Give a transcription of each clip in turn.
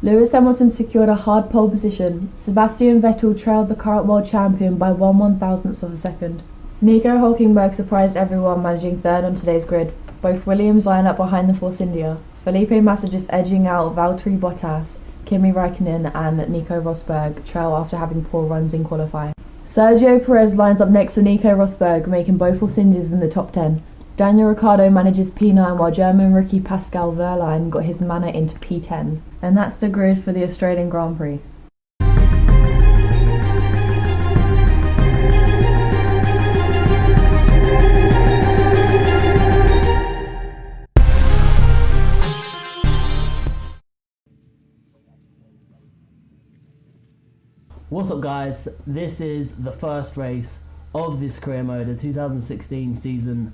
Lewis Hamilton secured a hard pole position. Sebastian Vettel trailed the current world champion by 1/1000th of a second. Nico Hülkenberg surprised everyone, managing third on today's grid. Both Williams line up behind the Force India. Felipe Massa just edging out Valtteri Bottas. Kimi Raikkonen and Nico Rosberg trail after having poor runs in qualifying. Sergio Perez lines up next to Nico Rosberg, making both Force Indias in the top 10. Daniel Ricciardo manages P9 while German rookie Pascal Wehrlein got his manner into P10. And that's the grid for the Australian Grand Prix. What's up guys, this is the first race of this career mode, the 2016 season.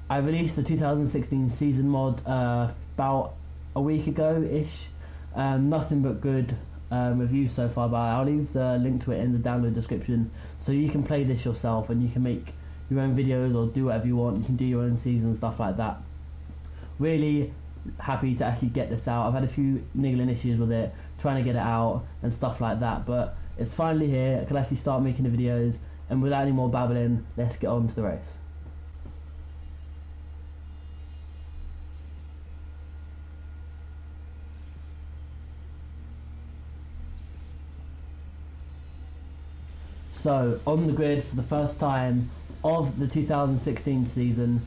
I released the 2016 season mod about a week ago-ish. Nothing but good reviews so far, but I'll leave the link to it in the download description so you can play this yourself and you can make your own videos or do whatever you want. You can do your own season, stuff like that. Really happy to actually get this out. I've had a few niggling issues with it, trying to get it out and stuff like that, but it's finally here. I can actually start making the videos, and without any more babbling, let's get on to the race. So, on the grid for the first time of the 2016 season.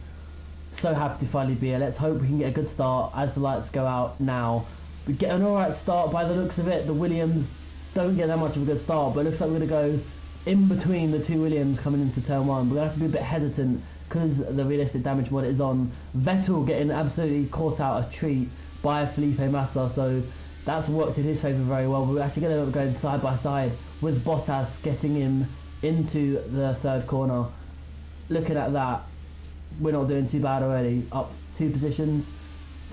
So happy to finally be here. Let's hope we can get a good start as the lights go out now. We get an alright start by the looks of it. The Williams don't get that much of a good start, but it looks like we're going to go in between the two Williams coming into turn one. We're going to have to be a bit hesitant because the realistic damage mod is on. Vettel getting absolutely caught out a treat by Felipe Massa, so that's worked in his favour very well. We're actually going to end up going side by side with Bottas getting him into the third corner. Looking at that, we're not doing too bad already. Up 2 positions,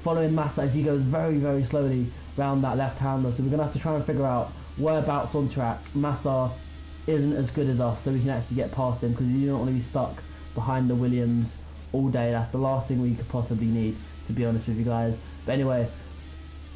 following Massa as he goes very, very slowly round that left-hander. So we're going to have to try and figure out whereabouts on track Massa isn't as good as us, so we can actually get past him, because you don't want to be stuck behind the Williams all day. That's the last thing we could possibly need, to be honest with you guys. But anyway,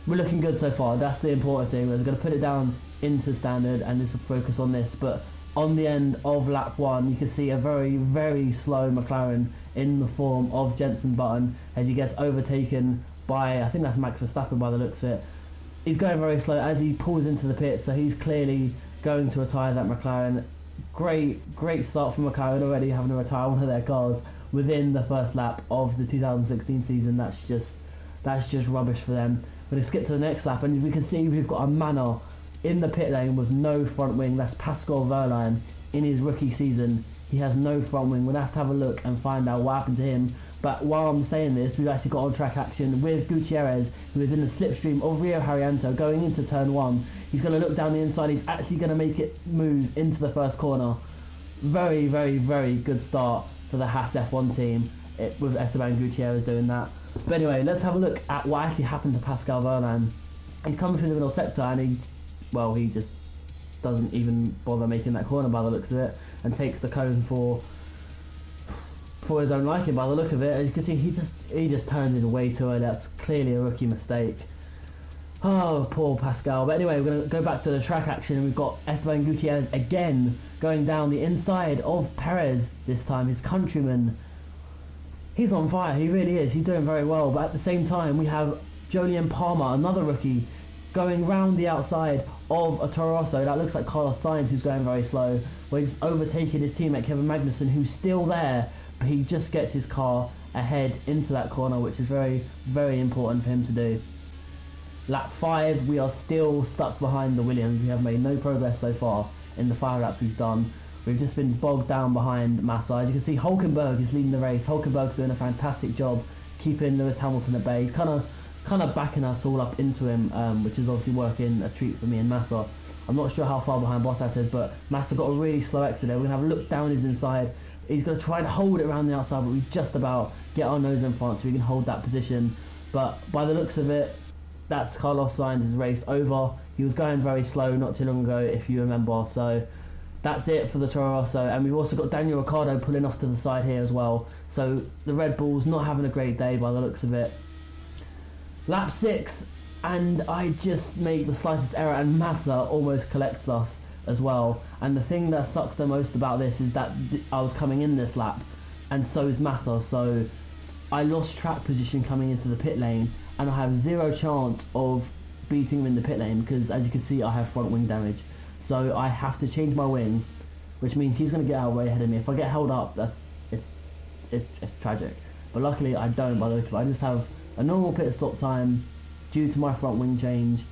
we're looking good so far. That's the important thing. We're going to put it down into standard and just focus on this. But on the end of lap 1, you can see a very, very slow McLaren in the form of Jenson Button as he gets overtaken by, I think that's Max Verstappen by the looks of it. He's going very slow as he pulls into the pit, so he's clearly going to retire that McLaren. Great start from McLaren already, having to retire one of their cars within the first lap of the 2016 season. That's just rubbish for them. We're going to skip to the next lap, and we can see we've got a Manor in the pit lane with no front wing. That's Pascal Wehrlein in his rookie season. He has no front wing. We'll have to have a look and find out what happened to him. But while I'm saying this, we've actually got on-track action with Gutierrez, who is in the slipstream of Rio Haryanto going into turn 1. He's going to look down the inside. He's actually going to make it move into the first corner. Very, very, very good start for the Haas F1 team with Esteban Gutierrez doing that. But anyway, let's have a look at what actually happened to Pascal Wehrlein. He's coming through the middle sector and he just doesn't even bother making that corner by the looks of it, and takes the cone for his own liking by the look of it. As you can see, he just turns in way too early. That's clearly a rookie mistake. Oh, poor Pascal. But anyway, we're going to go back to the track action, and we've got Esteban Gutierrez again going down the inside of Perez, this time his countryman. He's on fire, he really is. He's doing very well, but at the same time we have Jolyon Palmer, another rookie, going round the outside of a Toro Rosso. That looks like Carlos Sainz, who's going very slow, where he's overtaking his teammate Kevin Magnussen, who's still there, but he just gets his car ahead into that corner, which is very, very important for him to do. Lap 5, we are still stuck behind the Williams. We have made no progress so far in the 5 laps we've done. We've just been bogged down behind Massa. As you can see, Hülkenberg is leading the race. Hülkenberg's doing a fantastic job keeping Lewis Hamilton at bay. He's kind of backing us all up into him, which is obviously working a treat for me and Massa. I'm not sure how far behind Bottas is, but Massa got a really slow exit there. We're going to have a look down his inside. He's going to try and hold it around the outside, but we just about get our nose in front so we can hold that position. But by the looks of it, that's Carlos Sainz's race over. He was going very slow not too long ago, if you remember. So that's it for the Toro Rosso. And we've also got Daniel Ricciardo pulling off to the side here as well. So the Red Bull's not having a great day by the looks of it. Lap 6, and I just make the slightest error, and Massa almost collects us as well. And the thing that sucks the most about this is that I was coming in this lap, and so is Massa, so I lost track position coming into the pit lane, and I have zero chance of beating him in the pit lane because, as you can see, I have front wing damage. So I have to change my wing, which means he's going to get out way ahead of me. If I get held up, it's tragic. But luckily I don't, by the look of it. I just have a normal pit stop time due to my front wing change.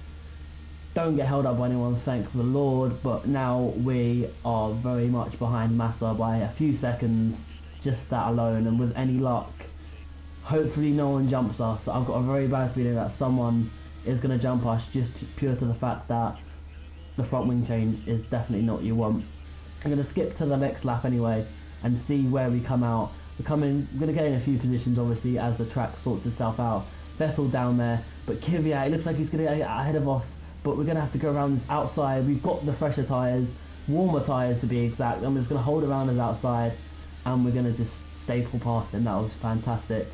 Don't get held up by anyone, thank the Lord, but now we are very much behind Massa by a few seconds, just that alone, and with any luck, hopefully no one jumps us. I've got a very bad feeling that someone is going to jump us, just pure to the fact that the front wing change is definitely not what you want. I'm going to skip to the next lap anyway and see where we come out. We're going to get in a few positions obviously as the track sorts itself out. Vettel down there, but Kvyat, it looks like he's going to get ahead of us, but we're going to have to go around this outside. We've got the fresher tyres, warmer tyres to be exact. I'm just going to hold around his outside and we're going to just staple past him. That was fantastic.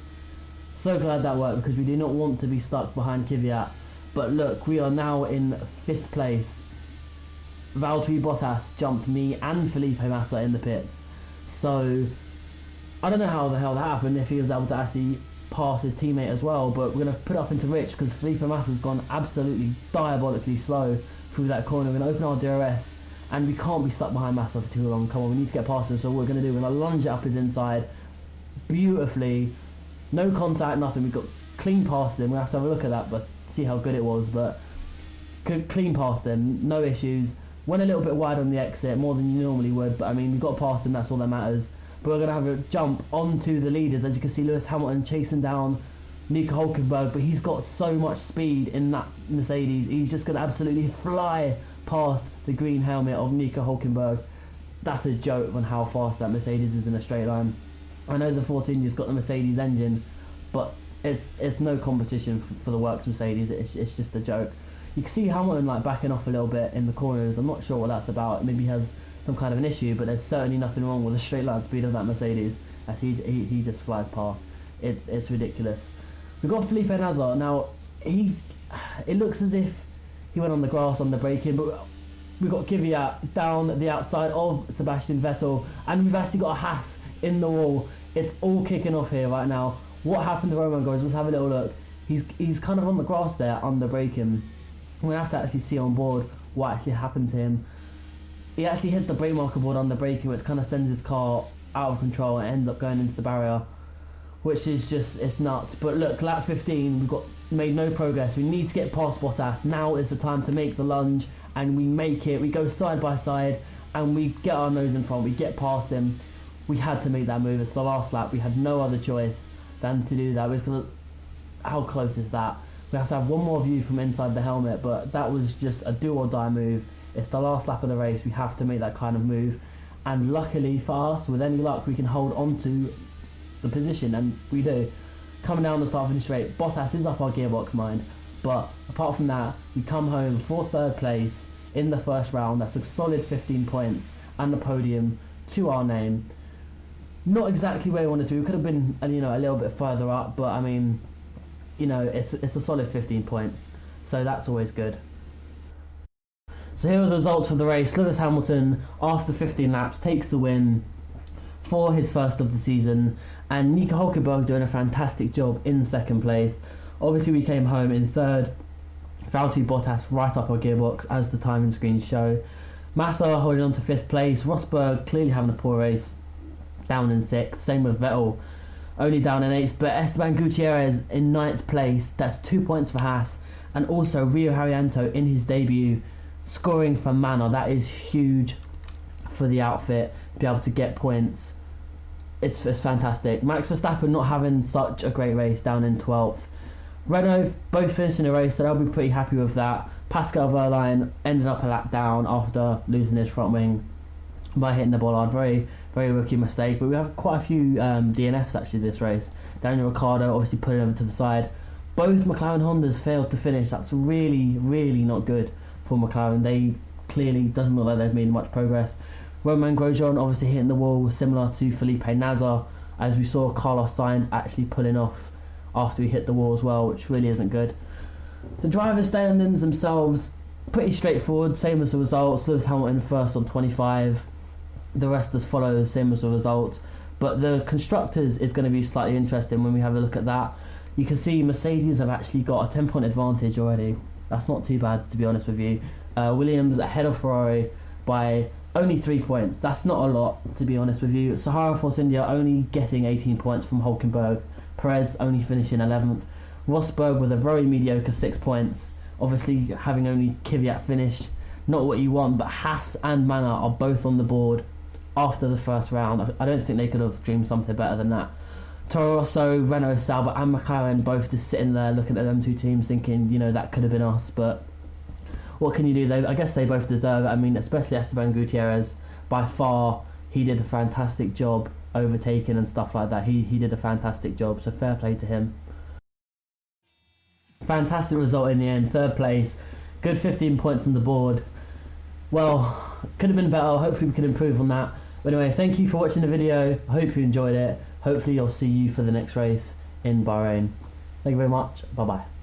So glad that worked because we do not want to be stuck behind Kvyat. But look, we are now in 5th place. Valtteri Bottas jumped me and Felipe Massa in the pits. So I don't know how the hell that happened, if he was able to actually pass his teammate as well, but we're going to put it up into Rich because Felipe Massa's gone absolutely diabolically slow through that corner. We're going to open our DRS and we can't be stuck behind Massa for too long. Come on, we need to get past him. So what we're going to do, we're going to lunge it up his inside beautifully. No contact, nothing. We got clean past him. We'll have to have a look at that, but see how good it was. But clean past him, no issues. Went a little bit wide on the exit, more than you normally would, but I mean, we got past him, that's all that matters. But we're going to have a jump onto the leaders. As you can see, Lewis Hamilton chasing down Nico Hulkenberg, but he's got so much speed in that Mercedes. He's just going to absolutely fly past the green helmet of Nico Hulkenberg. That's a joke on how fast that Mercedes is in a straight line. I know the Force India's got the Mercedes engine, but it's no competition for the works Mercedes. It's just a joke. You can see Hamilton like backing off a little bit in the corners. I'm not sure what that's about. Maybe he has some kind of an issue, but there's certainly nothing wrong with the straight line speed of that Mercedes as he just flies past. It's ridiculous. We've got Felipe Nasr. Now it looks as if he went on the grass on the braking, but we've got Kvyat down the outside of Sebastian Vettel, and we've actually got a Haas in the wall. It's all kicking off here right now. What happened to Roman, guys? Let's have a little look. He's kind of on the grass there under braking. We're going to have to actually see on board what actually happened to him. He actually hits the brake marker board on the braking, which kind of sends his car out of control and ends up going into the barrier, which is just, it's nuts. But look, lap 15, we've made no progress. We need to get past Bottas. Now is the time to make the lunge, and we make it. We go side by side and we get our nose in front. We get past him. We had to make that move. It's the last lap. We had no other choice than to do that. How close is that? We have to have one more view from inside the helmet, but that was just a do or die move. It's the last lap of the race. We have to make that kind of move, and luckily for us, with any luck, we can hold on to the position, and we do. Coming down the start finish straight, Bottas is up our gearbox, mind, but apart from that, we come home for 3rd place in the first round. That's a solid 15 points and the podium to our name. Not exactly where we wanted to. We could have been, a little bit further up, but I mean, it's a solid 15 points, so that's always good. So here are the results of the race. Lewis Hamilton, after 15 laps, takes the win for his first of the season, and Nico Hulkenberg doing a fantastic job in 2nd place. Obviously, we came home in 3rd. Valtteri Bottas right up our gearbox, as the timing screens show. Massa holding on to 5th place. Rosberg clearly having a poor race, down in 6th. Same with Vettel, only down in 8th. But Esteban Gutierrez in 9th place. That's 2 points for Haas. And also Rio Haryanto in his debut, scoring for Manor. That is huge for the outfit to be able to get points. It's fantastic. Max Verstappen not having such a great race, down in 12th. Renault both finishing the race, so they'll be pretty happy with that. Pascal Wehrlein ended up a lap down after losing his front wing by hitting the bollard. Very, very rookie mistake. But we have quite a few DNFs actually this race. Daniel Ricciardo obviously putting over to the side. Both McLaren Hondas failed to finish. That's really, really not good for McLaren. They clearly doesn't look like they've made much progress. Romain Grosjean obviously hitting the wall, similar to Felipe Nasr, as we saw Carlos Sainz actually pulling off after he hit the wall as well, which really isn't good. The driver standings themselves, pretty straightforward, same as the results. Lewis Hamilton first on 25. The rest as follows, same as the results. But the constructors is going to be slightly interesting when we have a look at that. You can see Mercedes have actually got a 10-point advantage already. That's not too bad, to be honest with you. Williams ahead of Ferrari by only 3 points. That's not a lot, to be honest with you. Sahara Force India only getting 18 points from Hulkenberg. Perez only finishing 11th. Rosberg with a very mediocre 6 points. Obviously having only Kvyat finish. Not what you want, but Haas and Manor are both on the board after the first round. I don't think they could have dreamed something better than that. Toro Rosso, Renault, Sauber and McLaren both just sitting there looking at them two teams thinking, you know, that could have been us, but what can you do? I guess they both deserve it. I mean, especially Esteban Gutierrez, by far, he did a fantastic job overtaking and stuff like that. He did a fantastic job, so fair play to him. Fantastic result in the end, 3rd place, good 15 points on the board. Well, could have been better. Hopefully we can improve on that. But anyway, thank you for watching the video. I hope you enjoyed it. Hopefully I'll see you for the next race in Bahrain. Thank you very much. Bye bye.